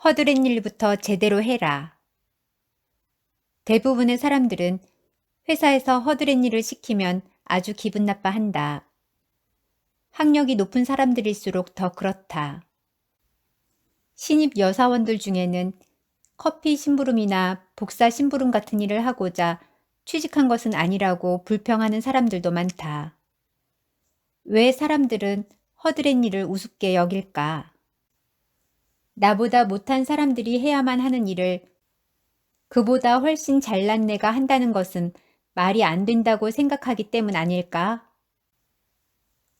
허드렛 일부터 제대로 해라. 대부분의 사람들은 회사에서 허드렛 일을 시키면 아주 기분 나빠한다. 학력이 높은 사람들일수록 더 그렇다. 신입 여사원들 중에는 커피 심부름이나 복사 심부름 같은 일을 하고자 취직한 것은 아니라고 불평하는 사람들도 많다. 왜 사람들은 허드렛 일을 우습게 여길까? 나보다 못한 사람들이 해야만 하는 일을 그보다 훨씬 잘난 내가 한다는 것은 말이 안 된다고 생각하기 때문 아닐까?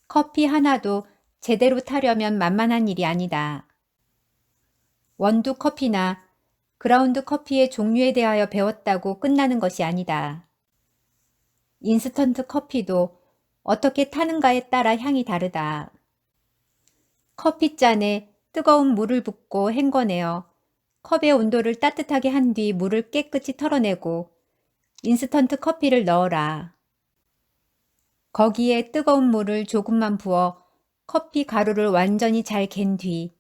커피 하나도 제대로 타려면 만만한 일이 아니다. 원두 커피나 그라운드 커피의 종류에 대하여 배웠다고 끝나는 것이 아니다. 인스턴트 커피도 어떻게 타는가에 따라 향이 다르다. 커피잔에 뜨거운 물을 붓고 헹궈내어 컵의 온도를 따뜻하게 한 뒤 물을 깨끗이 털어내고 인스턴트 커피를 넣어라. 거기에 뜨거운 물을 조금만 부어 커피 가루를 완전히 잘 갠 뒤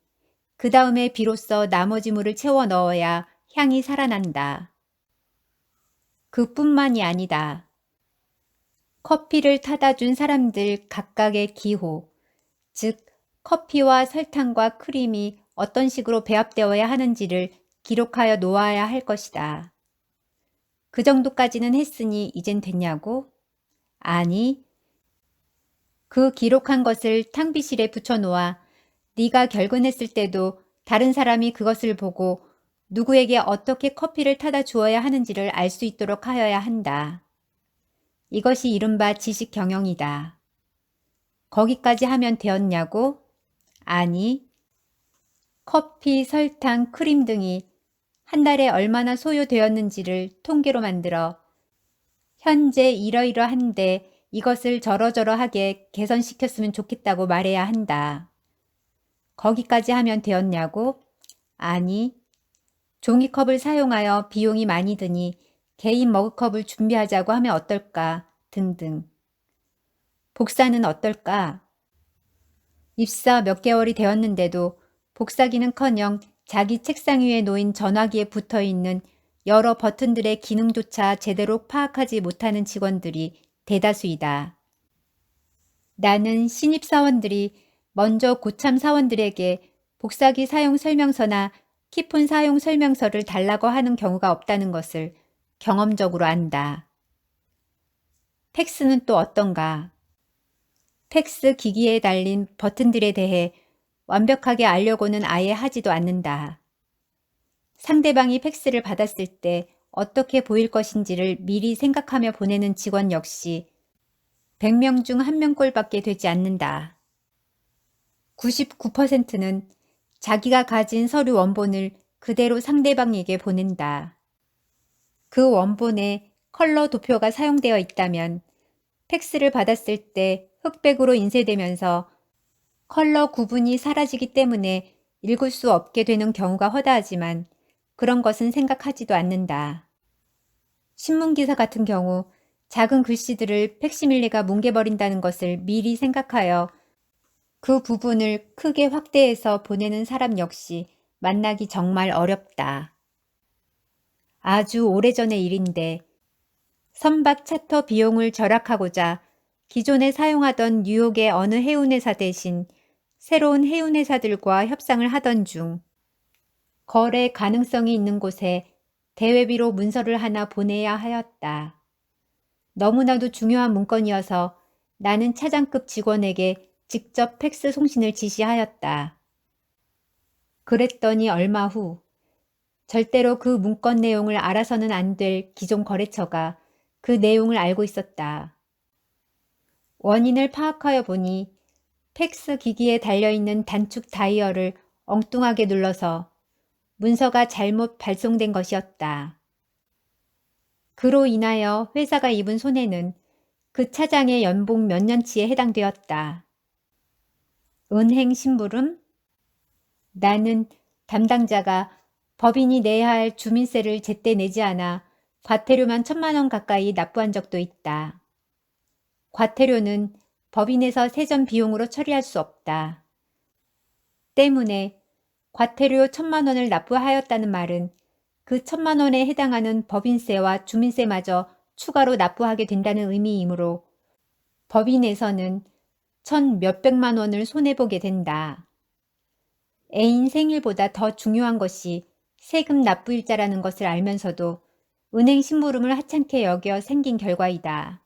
그 다음에 비로소 나머지 물을 채워 넣어야 향이 살아난다. 그뿐만이 아니다. 커피를 타다 준 사람들 각각의 기호, 즉 커피와 설탕과 크림이 어떤 식으로 배합되어야 하는지를 기록하여 놓아야 할 것이다. 그 정도까지는 했으니 이젠 됐냐고? 아니, 그 기록한 것을 탕비실에 붙여놓아 네가 결근했을 때도 다른 사람이 그것을 보고 누구에게 어떻게 커피를 타다 주어야 하는지를 알 수 있도록 하여야 한다. 이것이 이른바 지식 경영이다. 거기까지 하면 되었냐고? 아니, 커피, 설탕, 크림 등이 한 달에 얼마나 소요되었는지를 통계로 만들어 현재 이러이러한데 이것을 저러저러하게 개선시켰으면 좋겠다고 말해야 한다. 거기까지 하면 되었냐고? 아니, 종이컵을 사용하여 비용이 많이 드니 개인 머그컵을 준비하자고 하면 어떨까? 등등. 복사는 어떨까? 입사 몇 개월이 되었는데도 복사기는커녕 자기 책상 위에 놓인 전화기에 붙어있는 여러 버튼들의 기능조차 제대로 파악하지 못하는 직원들이 대다수이다. 나는 신입사원들이 먼저 고참 사원들에게 복사기 사용 설명서나 키폰 사용 설명서를 달라고 하는 경우가 없다는 것을 경험적으로 안다. 팩스는 또 어떤가? 팩스 기기에 달린 버튼들에 대해 완벽하게 알려고는 아예 하지도 않는다. 상대방이 팩스를 받았을 때 어떻게 보일 것인지를 미리 생각하며 보내는 직원 역시 100명 중 1명꼴밖에 되지 않는다. 99%는 자기가 가진 서류 원본을 그대로 상대방에게 보낸다. 그 원본에 컬러 도표가 사용되어 있다면 팩스를 받았을 때 흑백으로 인쇄되면서 컬러 구분이 사라지기 때문에 읽을 수 없게 되는 경우가 허다하지만 그런 것은 생각하지도 않는다. 신문기사 같은 경우 작은 글씨들을 팩시밀리가 뭉개버린다는 것을 미리 생각하여 그 부분을 크게 확대해서 보내는 사람 역시 만나기 정말 어렵다. 아주 오래전의 일인데 선박 차터 비용을 절약하고자 기존에 사용하던 뉴욕의 어느 해운회사 대신 새로운 해운회사들과 협상을 하던 중 거래 가능성이 있는 곳에 대외비로 문서를 하나 보내야 하였다. 너무나도 중요한 문건이어서 나는 차장급 직원에게 직접 팩스 송신을 지시하였다. 그랬더니 얼마 후 절대로 그 문건 내용을 알아서는 안 될 기존 거래처가 그 내용을 알고 있었다. 원인을 파악하여 보니 팩스 기기에 달려있는 단축 다이얼을 엉뚱하게 눌러서 문서가 잘못 발송된 것이었다. 그로 인하여 회사가 입은 손해는 그 차장의 연봉 몇 년치에 해당되었다. 은행 심부름? 나는 담당자가 법인이 내야 할 주민세를 제때 내지 않아 과태료만 1,000만 원 가까이 납부한 적도 있다. 과태료는 법인에서 세전 비용으로 처리할 수 없다. 때문에 과태료 1,000만 원을 납부하였다는 말은 그 1,000만 원에 해당하는 법인세와 주민세마저 추가로 납부하게 된다는 의미이므로 법인에서는 1,000몇백만 원을 손해보게 된다. 애인 생일보다 더 중요한 것이 세금 납부일자라는 것을 알면서도 은행 심부름을 하찮게 여겨 생긴 결과이다.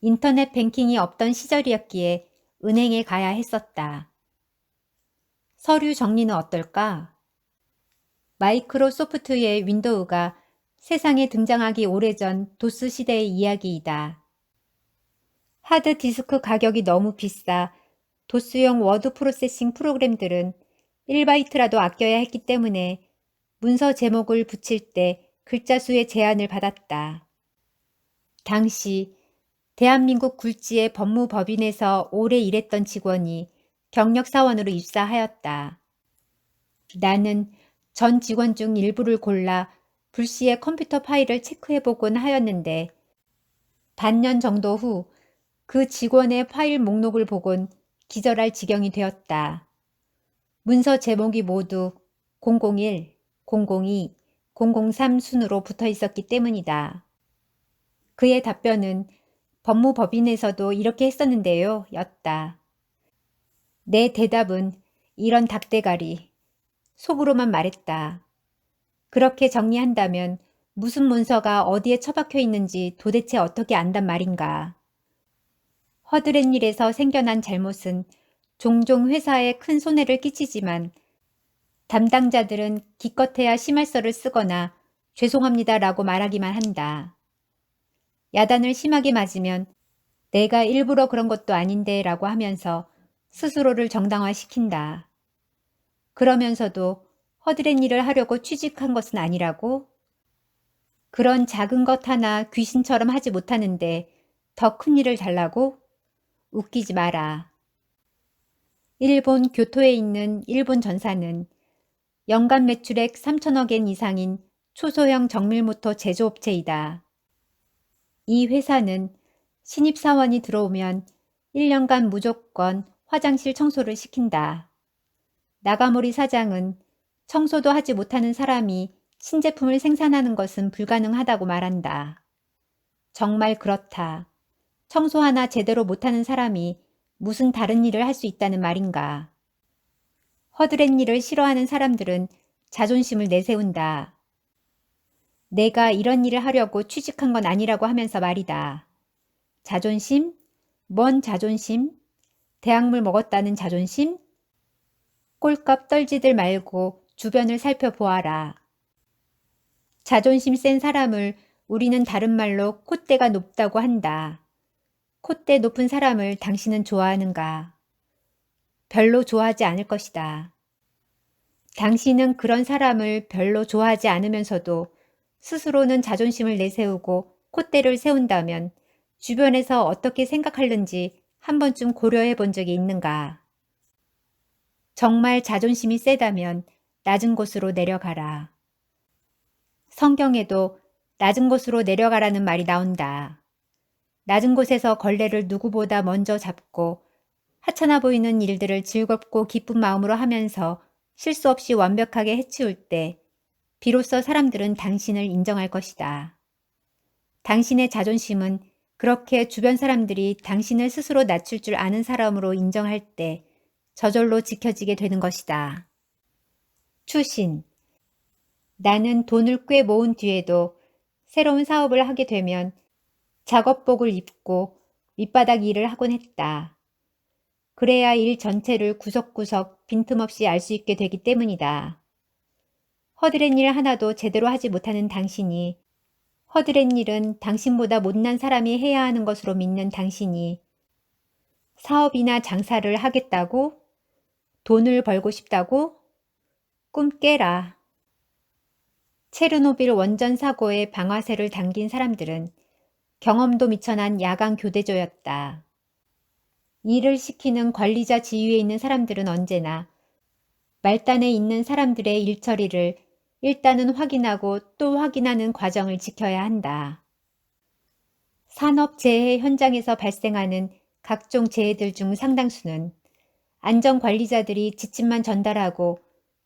인터넷 뱅킹이 없던 시절이었기에 은행에 가야 했었다. 서류 정리는 어떨까? 마이크로소프트의 윈도우가 세상에 등장하기 오래전 도스 시대의 이야기이다. 하드디스크 가격이 너무 비싸 도스용 워드 프로세싱 프로그램들은 1바이트라도 아껴야 했기 때문에 문서 제목을 붙일 때 글자 수의 제한을 받았다. 당시 대한민국 굴지의 법무법인에서 오래 일했던 직원이 경력사원으로 입사하였다. 나는 전 직원 중 일부를 골라 불시에 컴퓨터 파일을 체크해보곤 하였는데 반년 정도 후 그 직원의 파일 목록을 보곤 기절할 지경이 되었다. 문서 제목이 모두 001, 002, 003 순으로 붙어 있었기 때문이다. 그의 답변은 법무법인에서도 이렇게 했었는데요 였다. 내 대답은 이런 닭대가리. 속으로만 말했다. 그렇게 정리한다면 무슨 문서가 어디에 처박혀 있는지 도대체 어떻게 안단 말인가. 허드렛 일에서 생겨난 잘못은 종종 회사에 큰 손해를 끼치지만 담당자들은 기껏해야 심할서를 쓰거나 죄송합니다라고 말하기만 한다. 야단을 심하게 맞으면 내가 일부러 그런 것도 아닌데 라고 하면서 스스로를 정당화시킨다. 그러면서도 허드렛 일을 하려고 취직한 것은 아니라고? 그런 작은 것 하나 귀신처럼 하지 못하는데 더 큰 일을 잘라고? 웃기지 마라. 일본 교토에 있는 일본 전사는 연간 매출액 3천억 엔 이상인 초소형 정밀모터 제조업체이다. 이 회사는 신입사원이 들어오면 1년간 무조건 화장실 청소를 시킨다. 나가모리 사장은 청소도 하지 못하는 사람이 신제품을 생산하는 것은 불가능하다고 말한다. 정말 그렇다. 청소 하나 제대로 못하는 사람이 무슨 다른 일을 할 수 있다는 말인가. 허드렛 일을 싫어하는 사람들은 자존심을 내세운다. 내가 이런 일을 하려고 취직한 건 아니라고 하면서 말이다. 자존심? 뭔 자존심? 대학물 먹었다는 자존심? 꼴값 떨지들 말고 주변을 살펴보아라. 자존심 센 사람을 우리는 다른 말로 콧대가 높다고 한다. 콧대 높은 사람을 당신은 좋아하는가? 별로 좋아하지 않을 것이다. 당신은 그런 사람을 별로 좋아하지 않으면서도 스스로는 자존심을 내세우고 콧대를 세운다면 주변에서 어떻게 생각하는지 한 번쯤 고려해 본 적이 있는가? 정말 자존심이 세다면 낮은 곳으로 내려가라. 성경에도 낮은 곳으로 내려가라는 말이 나온다. 낮은 곳에서 걸레를 누구보다 먼저 잡고 하찮아 보이는 일들을 즐겁고 기쁜 마음으로 하면서 실수 없이 완벽하게 해치울 때 비로소 사람들은 당신을 인정할 것이다. 당신의 자존심은 그렇게 주변 사람들이 당신을 스스로 낮출 줄 아는 사람으로 인정할 때 저절로 지켜지게 되는 것이다. 추신. 나는 돈을 꽤 모은 뒤에도 새로운 사업을 하게 되면 작업복을 입고 밑바닥 일을 하곤 했다. 그래야 일 전체를 구석구석 빈틈없이 알 수 있게 되기 때문이다. 허드렛 일 하나도 제대로 하지 못하는 당신이 허드렛 일은 당신보다 못난 사람이 해야 하는 것으로 믿는 당신이 사업이나 장사를 하겠다고? 돈을 벌고 싶다고? 꿈 깨라. 체르노빌 원전 사고의 방아쇠를 당긴 사람들은 경험도 미천한 야간 교대조였다. 일을 시키는 관리자 지위에 있는 사람들은 언제나 말단에 있는 사람들의 일처리를 일단은 확인하고 또 확인하는 과정을 지켜야 한다. 산업재해 현장에서 발생하는 각종 재해들 중 상당수는 안전관리자들이 지침만 전달하고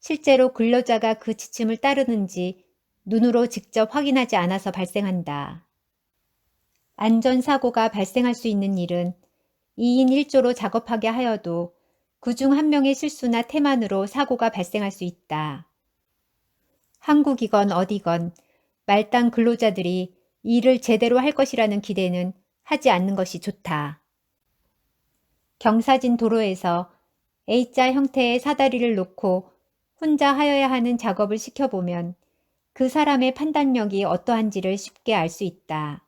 실제로 근로자가 그 지침을 따르는지 눈으로 직접 확인하지 않아서 발생한다. 안전사고가 발생할 수 있는 일은 2인 1조로 작업하게 하여도 그중 한 명의 실수나 태만으로 사고가 발생할 수 있다. 한국이건 어디건 말단 근로자들이 일을 제대로 할 것이라는 기대는 하지 않는 것이 좋다. 경사진 도로에서 A자 형태의 사다리를 놓고 혼자 하여야 하는 작업을 시켜보면 그 사람의 판단력이 어떠한지를 쉽게 알 수 있다.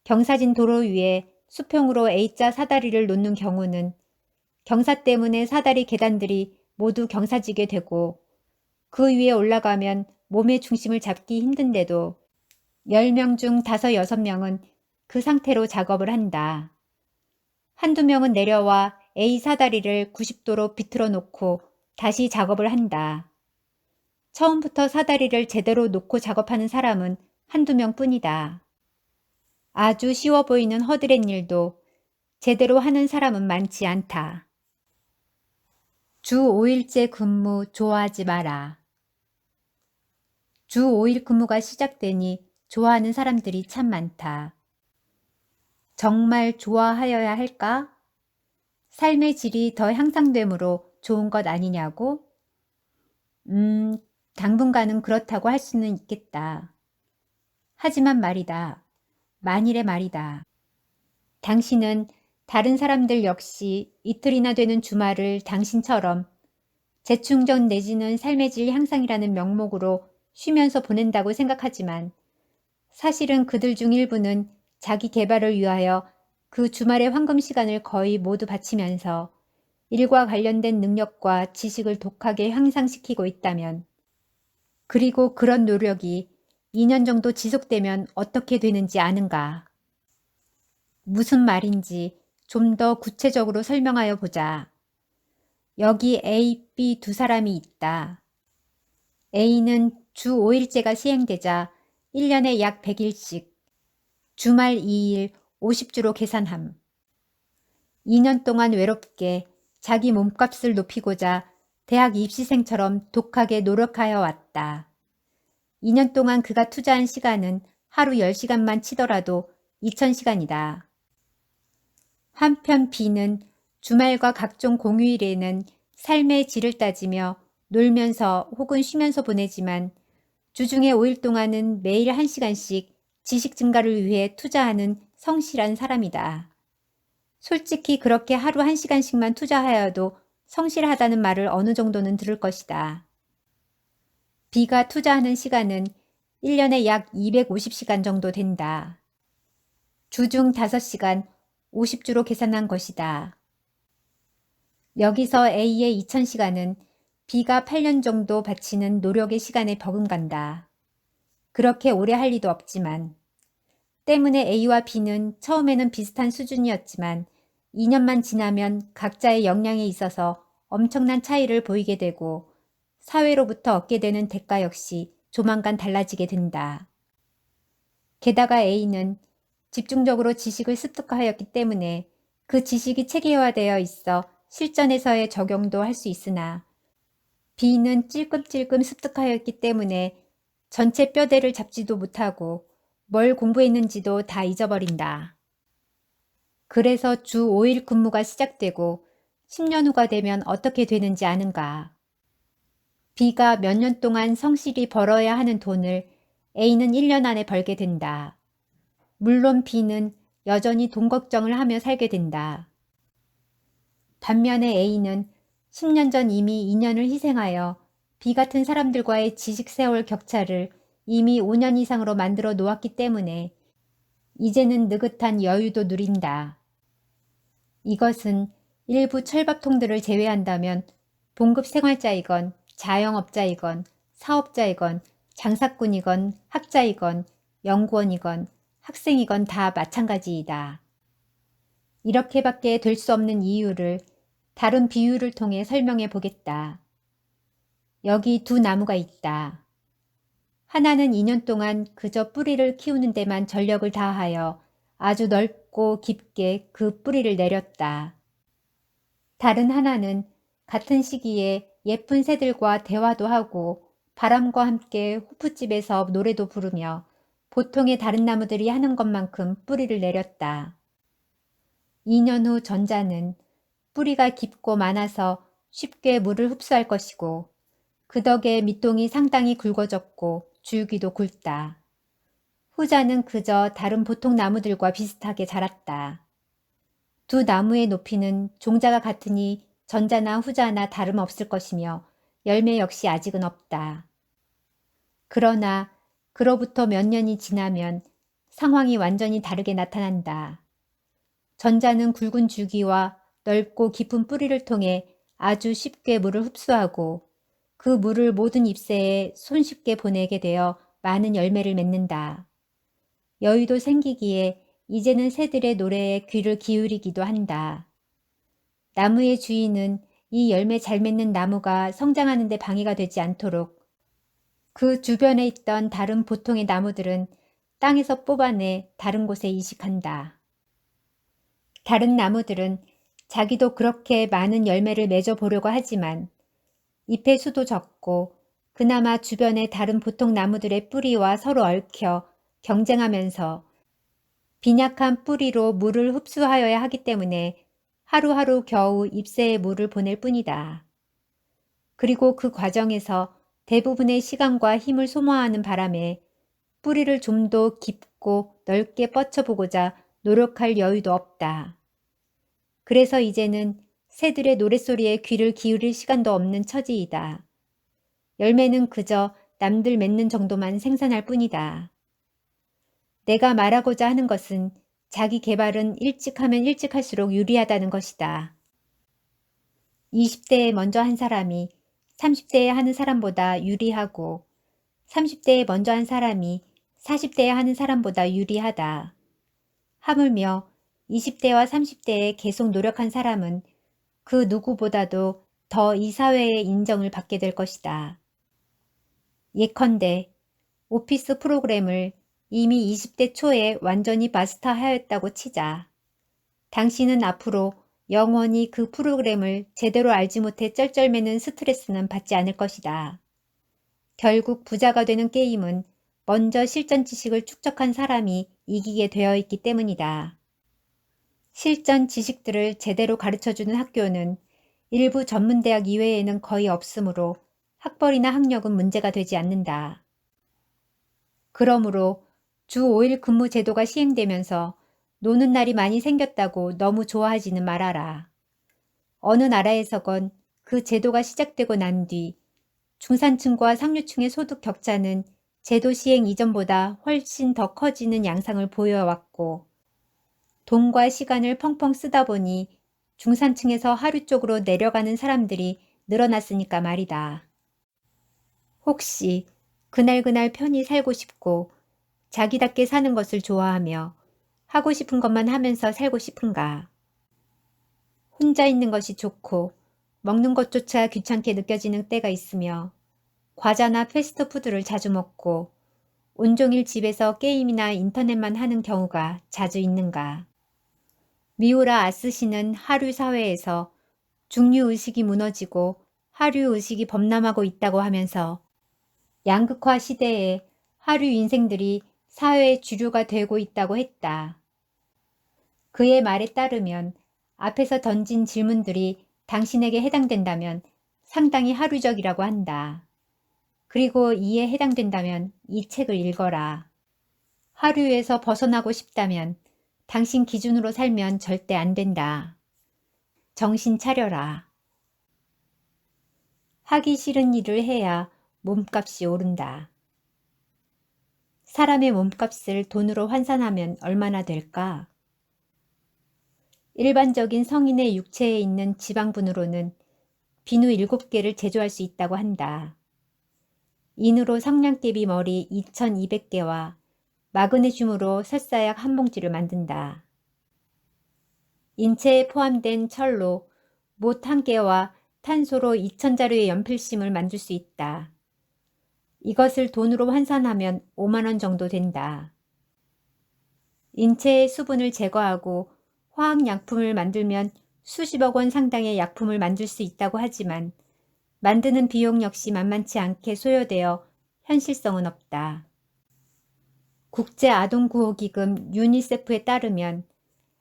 경사진 도로 위에 수평으로 A자 사다리를 놓는 경우는 경사 때문에 사다리 계단들이 모두 경사지게 되고 그 위에 올라가면 몸의 중심을 잡기 힘든데도 10명 중 5, 6명은 그 상태로 작업을 한다. 한두 명은 내려와 A 사다리를 90도로 비틀어 놓고 다시 작업을 한다. 처음부터 사다리를 제대로 놓고 작업하는 사람은 한두 명뿐이다. 아주 쉬워 보이는 허드렛 일도 제대로 하는 사람은 많지 않다. 주 5일제 근무 좋아하지 마라. 주 5일 근무가 시작되니 좋아하는 사람들이 참 많다. 정말 좋아하여야 할까? 삶의 질이 더 향상되므로 좋은 것 아니냐고? 당분간은 그렇다고 할 수는 있겠다. 하지만 말이다. 만일의 말이다. 당신은 다른 사람들 역시 이틀이나 되는 주말을 당신처럼 재충전 내지는 삶의 질 향상이라는 명목으로 쉬면서 보낸다고 생각하지만 사실은 그들 중 일부는 자기 개발을 위하여 그 주말의 황금 시간을 거의 모두 바치면서 일과 관련된 능력과 지식을 독하게 향상시키고 있다면 그리고 그런 노력이 2년 정도 지속되면 어떻게 되는지 아는가? 무슨 말인지 좀 더 구체적으로 설명하여 보자. 여기 A, B 두 사람이 있다. A는 주 5일제가 시행되자 1년에 약 100일씩, 주말 2일 50주로 계산함. 2년 동안 외롭게 자기 몸값을 높이고자 대학 입시생처럼 독하게 노력하여 왔다. 2년 동안 그가 투자한 시간은 하루 10시간만 치더라도 2000시간이다. 한편 B는 주말과 각종 공휴일에는 삶의 질을 따지며 놀면서 혹은 쉬면서 보내지만 주중에 5일 동안은 매일 1시간씩 지식 증가를 위해 투자하는 성실한 사람이다. 솔직히 그렇게 하루 1시간씩만 투자하여도 성실하다는 말을 어느 정도는 들을 것이다. B가 투자하는 시간은 1년에 약 250시간 정도 된다. 주중 5시간 50주로 계산한 것이다. 여기서 A의 2000시간은 B가 8년 정도 바치는 노력의 시간에 버금간다. 그렇게 오래 할 리도 없지만. 때문에 A와 B는 처음에는 비슷한 수준이었지만 2년만 지나면 각자의 역량에 있어서 엄청난 차이를 보이게 되고 사회로부터 얻게 되는 대가 역시 조만간 달라지게 된다. 게다가 A는 집중적으로 지식을 습득하였기 때문에 그 지식이 체계화되어 있어 실전에서의 적용도 할 수 있으나 B는 찔끔찔끔 습득하였기 때문에 전체 뼈대를 잡지도 못하고 뭘 공부했는지도 다 잊어버린다. 그래서 주 5일 근무가 시작되고 10년 후가 되면 어떻게 되는지 아는가? B가 몇 년 동안 성실히 벌어야 하는 돈을 A는 1년 안에 벌게 된다. 물론 B는 여전히 돈 걱정을 하며 살게 된다. 반면에 A는 10년 전 이미 2년을 희생하여 B 같은 사람들과의 지식 세월 격차를 이미 5년 이상으로 만들어 놓았기 때문에 이제는 느긋한 여유도 누린다. 이것은 일부 철밥통들을 제외한다면 봉급 생활자이건 자영업자이건 사업자이건 장사꾼이건 학자이건 연구원이건 학생이건 다 마찬가지이다. 이렇게밖에 될 수 없는 이유를 다른 비유를 통해 설명해 보겠다. 여기 두 나무가 있다. 하나는 2년 동안 그저 뿌리를 키우는 데만 전력을 다하여 아주 넓고 깊게 그 뿌리를 내렸다. 다른 하나는 같은 시기에 예쁜 새들과 대화도 하고 바람과 함께 호프집에서 노래도 부르며 보통의 다른 나무들이 하는 것만큼 뿌리를 내렸다. 2년 후 전자는 뿌리가 깊고 많아서 쉽게 물을 흡수할 것이고 그 덕에 밑동이 상당히 굵어졌고 줄기도 굵다. 후자는 그저 다른 보통 나무들과 비슷하게 자랐다. 두 나무의 높이는 종자가 같으니 전자나 후자나 다름없을 것이며 열매 역시 아직은 없다. 그러나 그로부터 몇 년이 지나면 상황이 완전히 다르게 나타난다. 전자는 굵은 줄기와 넓고 깊은 뿌리를 통해 아주 쉽게 물을 흡수하고 그 물을 모든 잎새에 손쉽게 보내게 되어 많은 열매를 맺는다. 여유도 생기기에 이제는 새들의 노래에 귀를 기울이기도 한다. 나무의 주인은 이 열매 잘 맺는 나무가 성장하는 데 방해가 되지 않도록 그 주변에 있던 다른 보통의 나무들은 땅에서 뽑아내 다른 곳에 이식한다. 다른 나무들은 자기도 그렇게 많은 열매를 맺어 보려고 하지만 잎의 수도 적고 그나마 주변의 다른 보통 나무들의 뿌리와 서로 얽혀 경쟁하면서 빈약한 뿌리로 물을 흡수하여야 하기 때문에 하루하루 겨우 잎새에 물을 보낼 뿐이다. 그리고 그 과정에서 대부분의 시간과 힘을 소모하는 바람에 뿌리를 좀 더 깊고 넓게 뻗쳐보고자 노력할 여유도 없다. 그래서 이제는 새들의 노랫소리에 귀를 기울일 시간도 없는 처지이다. 열매는 그저 남들 맺는 정도만 생산할 뿐이다. 내가 말하고자 하는 것은 자기 개발은 일찍 하면 일찍 할수록 유리하다는 것이다. 20대에 먼저 한 사람이 30대에 하는 사람보다 유리하고 30대에 먼저 한 사람이 40대에 하는 사람보다 유리하다. 하물며 20대와 30대에 계속 노력한 사람은 그 누구보다도 더 이 사회의 인정을 받게 될 것이다. 예컨대 오피스 프로그램을 이미 20대 초에 완전히 마스터하였다고 치자. 당신은 앞으로 영원히 그 프로그램을 제대로 알지 못해 쩔쩔매는 스트레스는 받지 않을 것이다. 결국 부자가 되는 게임은 먼저 실전 지식을 축적한 사람이 이기게 되어 있기 때문이다. 실전 지식들을 제대로 가르쳐주는 학교는 일부 전문대학 이외에는 거의 없으므로 학벌이나 학력은 문제가 되지 않는다. 그러므로 주 5일 근무 제도가 시행되면서 노는 날이 많이 생겼다고 너무 좋아하지는 말아라. 어느 나라에서건 그 제도가 시작되고 난 뒤 중산층과 상류층의 소득 격차는 제도 시행 이전보다 훨씬 더 커지는 양상을 보여왔고 돈과 시간을 펑펑 쓰다 보니 중산층에서 하류 쪽으로 내려가는 사람들이 늘어났으니까 말이다. 혹시 그날그날 편히 살고 싶고 자기답게 사는 것을 좋아하며 하고 싶은 것만 하면서 살고 싶은가? 혼자 있는 것이 좋고 먹는 것조차 귀찮게 느껴지는 때가 있으며 과자나 패스트푸드를 자주 먹고 온종일 집에서 게임이나 인터넷만 하는 경우가 자주 있는가? 미우라 아스시는 하류 사회에서 중류의식이 무너지고 하류의식이 범람하고 있다고 하면서 양극화 시대에 하류 인생들이 사회의 주류가 되고 있다고 했다. 그의 말에 따르면 앞에서 던진 질문들이 당신에게 해당된다면 상당히 하류적이라고 한다. 그리고 이에 해당된다면 이 책을 읽어라. 하류에서 벗어나고 싶다면 당신 기준으로 살면 절대 안 된다. 정신 차려라. 하기 싫은 일을 해야 몸값이 오른다. 사람의 몸값을 돈으로 환산하면 얼마나 될까? 일반적인 성인의 육체에 있는 지방분으로는 비누 7개를 제조할 수 있다고 한다. 인으로 성냥개비 머리 2200개와 마그네슘으로 설사약 한 봉지를 만든다. 인체에 포함된 철로 못 1개와 탄소로 2000자루의 연필심을 만들 수 있다. 이것을 돈으로 환산하면 5만 원 정도 된다. 인체의 수분을 제거하고 화학약품을 만들면 수십억 원 상당의 약품을 만들 수 있다고 하지만 만드는 비용 역시 만만치 않게 소요되어 현실성은 없다. 국제아동구호기금 유니세프에 따르면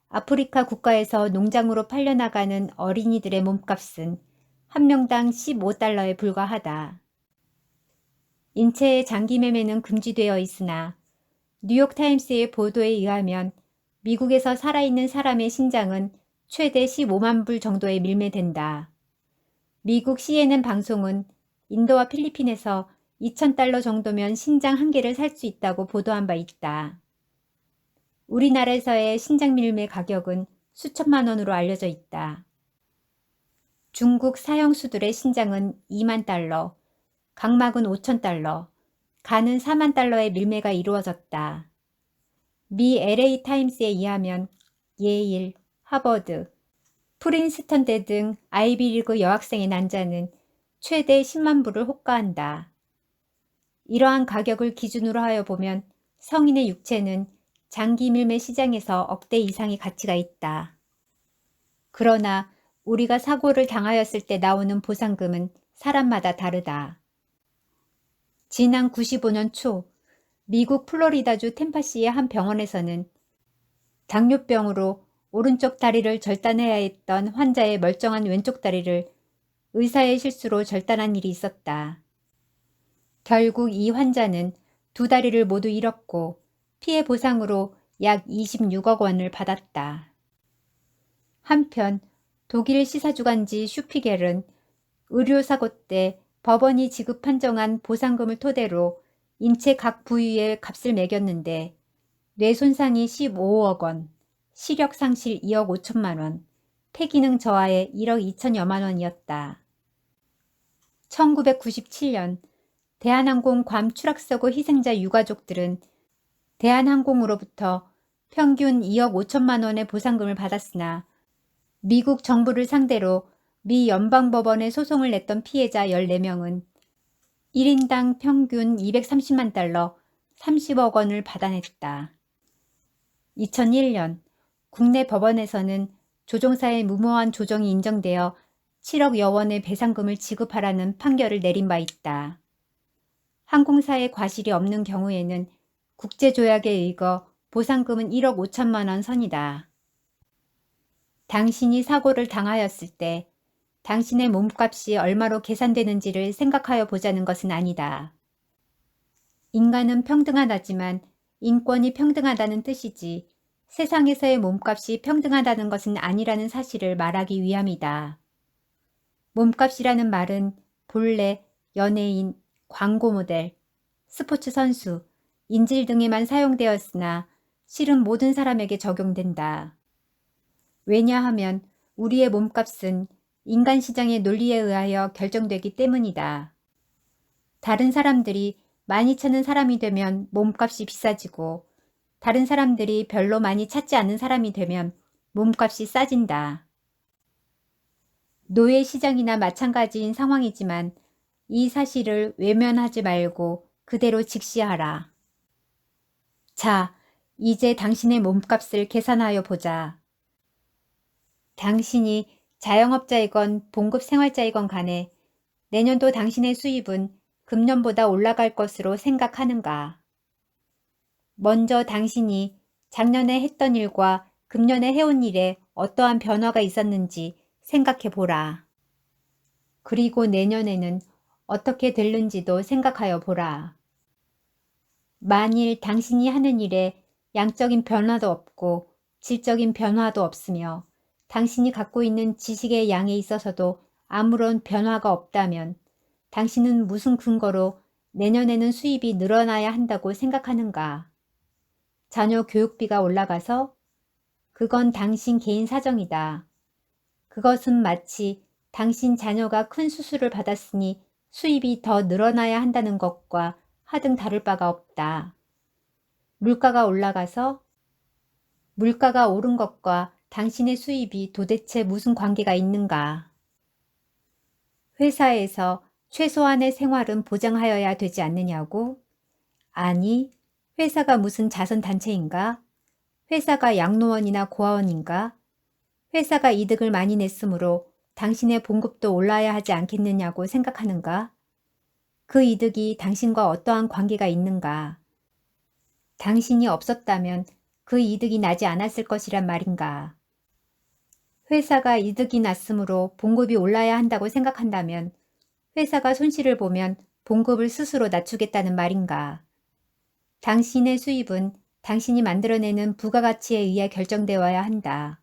아프리카 국가에서 농장으로 팔려나가는 어린이들의 몸값은 한 명당 15달러에 불과하다. 인체의 장기 매매는 금지되어 있으나 뉴욕타임스의 보도에 의하면 미국에서 살아있는 사람의 신장은 최대 15만 불 정도에 밀매된다. 미국 CNN 방송은 인도와 필리핀에서 2,000달러 정도면 신장 한 개를 살 수 있다고 보도한 바 있다. 우리나라에서의 신장 밀매 가격은 수천만 원으로 알려져 있다. 중국 사형수들의 신장은 2만 달러, 각막은 5,000달러, 간은 4만 달러의 밀매가 이루어졌다. 미 LA 타임스에 의하면 예일, 하버드, 프린스턴대 등 아이비리그 여학생의 난자는 최대 10만 불을 호가한다. 이러한 가격을 기준으로 하여 보면 성인의 육체는 장기 밀매 시장에서 억대 이상의 가치가 있다. 그러나 우리가 사고를 당하였을 때 나오는 보상금은 사람마다 다르다. 지난 95년 초 미국 플로리다주 템파시의 한 병원에서는 당뇨병으로 오른쪽 다리를 절단해야 했던 환자의 멀쩡한 왼쪽 다리를 의사의 실수로 절단한 일이 있었다. 결국 이 환자는 두 다리를 모두 잃었고 피해 보상으로 약 26억 원을 받았다. 한편 독일 시사주간지 슈피겔은 의료사고 때 법원이 지급 판정한 보상금을 토대로 인체 각 부위의 값을 매겼는데 뇌 손상이 15억 원, 시력 상실 2억 5천만 원, 폐기능 저하에 1억 2천여만 원이었다. 1997년 대한항공 괌 추락사고 희생자 유가족들은 대한항공으로부터 평균 2억 5천만 원의 보상금을 받았으나 미국 정부를 상대로 미 연방법원에 소송을 냈던 피해자 14명은 1인당 평균 230만 달러, 30억 원을 받아냈다. 2001년 국내 법원에서는 조종사의 무모한 조정이 인정되어 7억여 원의 배상금을 지급하라는 판결을 내린 바 있다. 항공사의 과실이 없는 경우에는 국제조약에 의거 보상금은 1억 5천만 원 선이다. 당신이 사고를 당하였을 때 당신의 몸값이 얼마로 계산되는지를 생각하여 보자는 것은 아니다. 인간은 평등하다지만 인권이 평등하다는 뜻이지 세상에서의 몸값이 평등하다는 것은 아니라는 사실을 말하기 위함이다. 몸값이라는 말은 본래 연예인, 광고 모델, 스포츠 선수, 인질 등에만 사용되었으나 실은 모든 사람에게 적용된다. 왜냐하면 우리의 몸값은 인간 시장의 논리에 의하여 결정되기 때문이다. 다른 사람들이 많이 찾는 사람이 되면 몸값이 비싸지고 다른 사람들이 별로 많이 찾지 않는 사람이 되면 몸값이 싸진다. 노예 시장이나 마찬가지인 상황이지만 이 사실을 외면하지 말고 그대로 직시하라. 자, 이제 당신의 몸값을 계산하여 보자. 당신이 자영업자이건 봉급 생활자이건 간에 내년도 당신의 수입은 금년보다 올라갈 것으로 생각하는가? 먼저 당신이 작년에 했던 일과 금년에 해온 일에 어떠한 변화가 있었는지 생각해 보라. 그리고 내년에는 어떻게 될는지도 생각하여 보라. 만일 당신이 하는 일에 양적인 변화도 없고 질적인 변화도 없으며 당신이 갖고 있는 지식의 양에 있어서도 아무런 변화가 없다면 당신은 무슨 근거로 내년에는 수입이 늘어나야 한다고 생각하는가? 자녀 교육비가 올라가서? 그건 당신 개인 사정이다. 그것은 마치 당신 자녀가 큰 수술을 받았으니 수입이 더 늘어나야 한다는 것과 하등 다를 바가 없다. 물가가 올라가서? 물가가 오른 것과 당신의 수입이 도대체 무슨 관계가 있는가? 회사에서 최소한의 생활은 보장하여야 되지 않느냐고? 아니, 회사가 무슨 자선단체인가? 회사가 양로원이나 고아원인가? 회사가 이득을 많이 냈으므로 당신의 봉급도 올라야 하지 않겠느냐고 생각하는가? 그 이득이 당신과 어떠한 관계가 있는가? 당신이 없었다면 그 이득이 나지 않았을 것이란 말인가? 회사가 이득이 났으므로 봉급이 올라야 한다고 생각한다면 회사가 손실을 보면 봉급을 스스로 낮추겠다는 말인가? 당신의 수입은 당신이 만들어내는 부가가치에 의해 결정되어야 한다.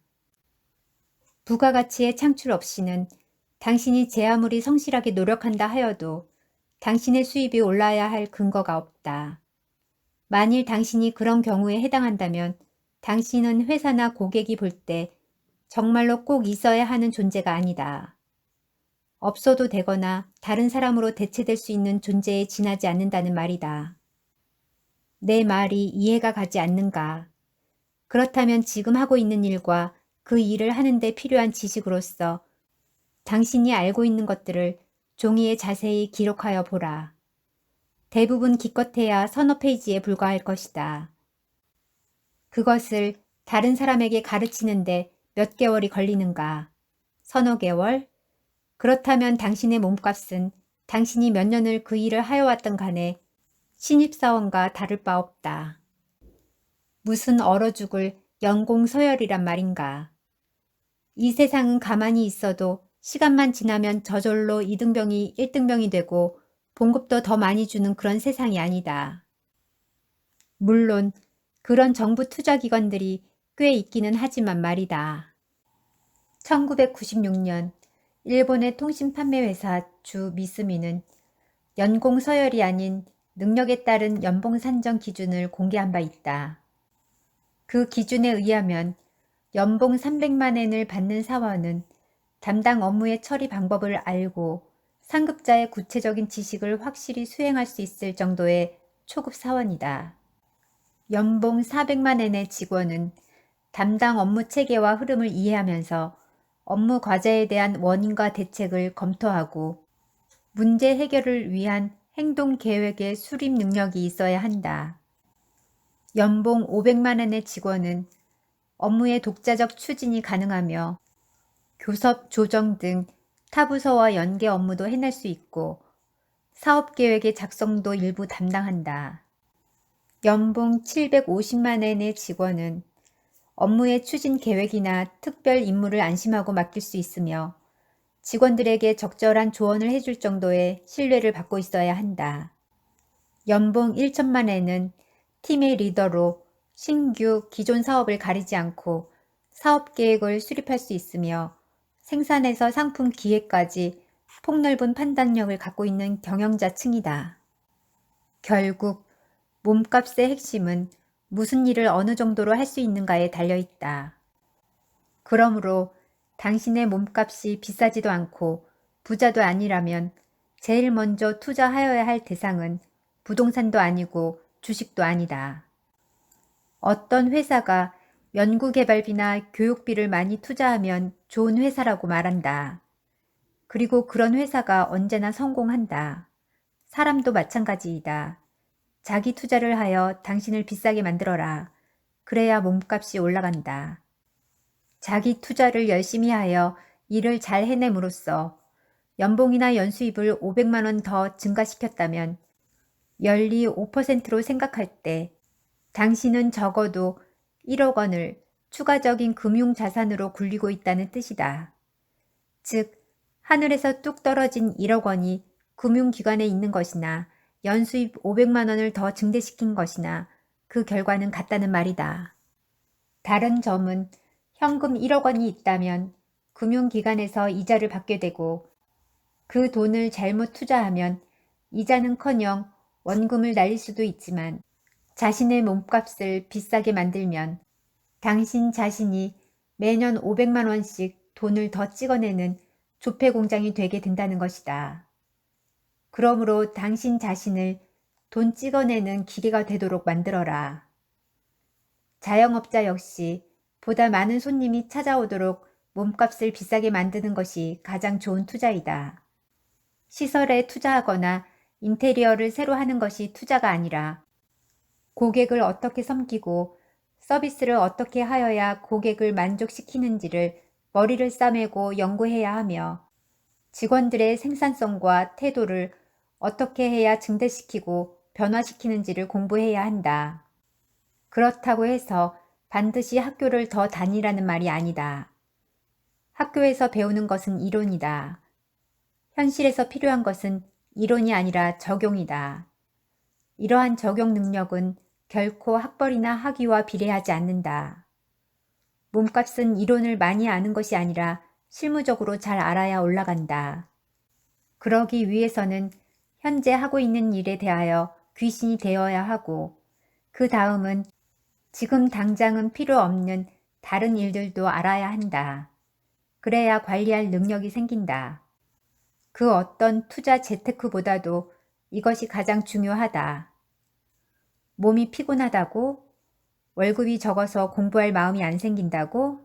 부가가치의 창출 없이는 당신이 제 아무리 성실하게 노력한다 하여도 당신의 수입이 올라야 할 근거가 없다. 만일 당신이 그런 경우에 해당한다면 당신은 회사나 고객이 볼 때 정말로 꼭 있어야 하는 존재가 아니다. 없어도 되거나 다른 사람으로 대체될 수 있는 존재에 지나지 않는다는 말이다. 내 말이 이해가 가지 않는가? 그렇다면 지금 하고 있는 일과 그 일을 하는 데 필요한 지식으로서 당신이 알고 있는 것들을 종이에 자세히 기록하여 보라. 대부분 기껏해야 서너 페이지에 불과할 것이다. 그것을 다른 사람에게 가르치는데 몇 개월이 걸리는가? 서너 개월? 그렇다면 당신의 몸값은 당신이 몇 년을 그 일을 하여왔던 간에 신입사원과 다를 바 없다. 무슨 얼어 죽을 연공 서열이란 말인가? 이 세상은 가만히 있어도 시간만 지나면 저절로 2등병이 1등병이 되고 봉급도 더 많이 주는 그런 세상이 아니다. 물론 그런 정부 투자기관들이 꽤 있기는 하지만 말이다. 1996년 일본의 통신 판매회사 주 미쓰미는 연공 서열이 아닌 능력에 따른 연봉 산정 기준을 공개한 바 있다. 그 기준에 의하면 연봉 300만 엔을 받는 사원은 담당 업무의 처리 방법을 알고 상급자의 구체적인 지식을 확실히 수행할 수 있을 정도의 초급 사원이다. 연봉 400만 엔의 직원은 담당 업무 체계와 흐름을 이해하면서 업무 과제에 대한 원인과 대책을 검토하고 문제 해결을 위한 행동 계획의 수립 능력이 있어야 한다. 연봉 500만 엔의 직원은 업무의 독자적 추진이 가능하며 교섭 조정 등 타부서와 연계 업무도 해낼 수 있고 사업계획의 작성도 일부 담당한다. 연봉 750만 엔의 직원은 업무의 추진 계획이나 특별 임무를 안심하고 맡길 수 있으며 직원들에게 적절한 조언을 해줄 정도의 신뢰를 받고 있어야 한다. 연봉 1천만 엔은 팀의 리더로 신규 기존 사업을 가리지 않고 사업 계획을 수립할 수 있으며 생산에서 상품 기획까지 폭넓은 판단력을 갖고 있는 경영자층이다. 결국 몸값의 핵심은 무슨 일을 어느 정도로 할 수 있는가에 달려있다. 그러므로 당신의 몸값이 비싸지도 않고 부자도 아니라면 제일 먼저 투자하여야 할 대상은 부동산도 아니고 주식도 아니다. 어떤 회사가 연구개발비나 교육비를 많이 투자하면 좋은 회사라고 말한다. 그리고 그런 회사가 언제나 성공한다. 사람도 마찬가지이다. 자기 투자를 하여 당신을 비싸게 만들어라. 그래야 몸값이 올라간다. 자기 투자를 열심히 하여 일을 잘 해냄으로써 연봉이나 연수입을 500만 원 더 증가시켰다면 연리 5%로 생각할 때 당신은 적어도 1억 원을 추가적인 금융자산으로 굴리고 있다는 뜻이다. 즉, 하늘에서 뚝 떨어진 1억 원이 금융기관에 있는 것이나 연수입 500만 원을 더 증대시킨 것이나 그 결과는 같다는 말이다. 다른 점은 현금 1억 원이 있다면 금융기관에서 이자를 받게 되고 그 돈을 잘못 투자하면 이자는커녕 원금을 날릴 수도 있지만 자신의 몸값을 비싸게 만들면 당신 자신이 매년 500만 원씩 돈을 더 찍어내는 조폐 공장이 되게 된다는 것이다. 그러므로 당신 자신을 돈 찍어내는 기계가 되도록 만들어라. 자영업자 역시 보다 많은 손님이 찾아오도록 몸값을 비싸게 만드는 것이 가장 좋은 투자이다. 시설에 투자하거나 인테리어를 새로 하는 것이 투자가 아니라 고객을 어떻게 섬기고 서비스를 어떻게 하여야 고객을 만족시키는지를 머리를 싸매고 연구해야 하며 직원들의 생산성과 태도를 어떻게 해야 증대시키고 변화시키는지를 공부해야 한다. 그렇다고 해서 반드시 학교를 더 다니라는 말이 아니다. 학교에서 배우는 것은 이론이다. 현실에서 필요한 것은 이론이 아니라 적용이다. 이러한 적용 능력은 결코 학벌이나 학위와 비례하지 않는다. 몸값은 이론을 많이 아는 것이 아니라 실무적으로 잘 알아야 올라간다. 그러기 위해서는 현재 하고 있는 일에 대하여 귀신이 되어야 하고 그 다음은 지금 당장은 필요 없는 다른 일들도 알아야 한다. 그래야 관리할 능력이 생긴다. 그 어떤 투자 재테크보다도 이것이 가장 중요하다. 몸이 피곤하다고? 월급이 적어서 공부할 마음이 안 생긴다고?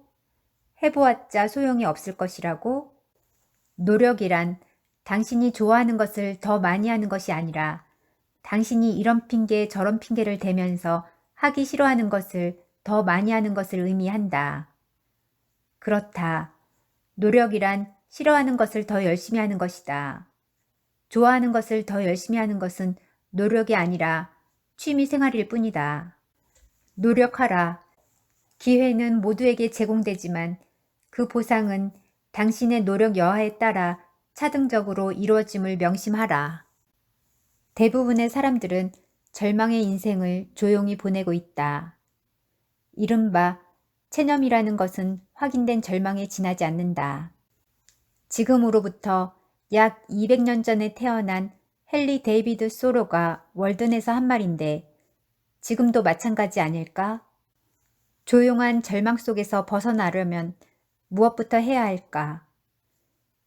해보았자 소용이 없을 것이라고? 노력이란 당신이 좋아하는 것을 더 많이 하는 것이 아니라 당신이 이런 핑계 저런 핑계를 대면서 하기 싫어하는 것을 더 많이 하는 것을 의미한다. 그렇다. 노력이란 싫어하는 것을 더 열심히 하는 것이다. 좋아하는 것을 더 열심히 하는 것은 노력이 아니라 취미 생활일 뿐이다. 노력하라. 기회는 모두에게 제공되지만 그 보상은 당신의 노력 여하에 따라 차등적으로 이루어짐을 명심하라. 대부분의 사람들은 절망의 인생을 조용히 보내고 있다. 이른바 체념이라는 것은 확인된 절망에 지나지 않는다. 지금으로부터 약 200년 전에 태어난 헨리 데이비드 소로가 월든에서 한 말인데 지금도 마찬가지 아닐까? 조용한 절망 속에서 벗어나려면 무엇부터 해야 할까?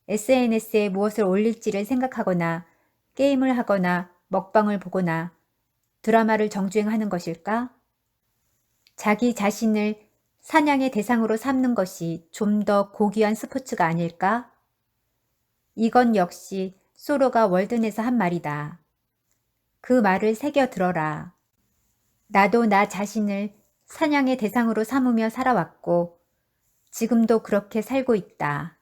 SNS에 무엇을 올릴지를 생각하거나 게임을 하거나 먹방을 보거나 드라마를 정주행하는 것일까? 자기 자신을 사냥의 대상으로 삼는 것이 좀 더 고귀한 스포츠가 아닐까? 이건 역시 소로가 월든에서 한 말이다. 그 말을 새겨 들어라. 나도 나 자신을 사냥의 대상으로 삼으며 살아왔고 지금도 그렇게 살고 있다.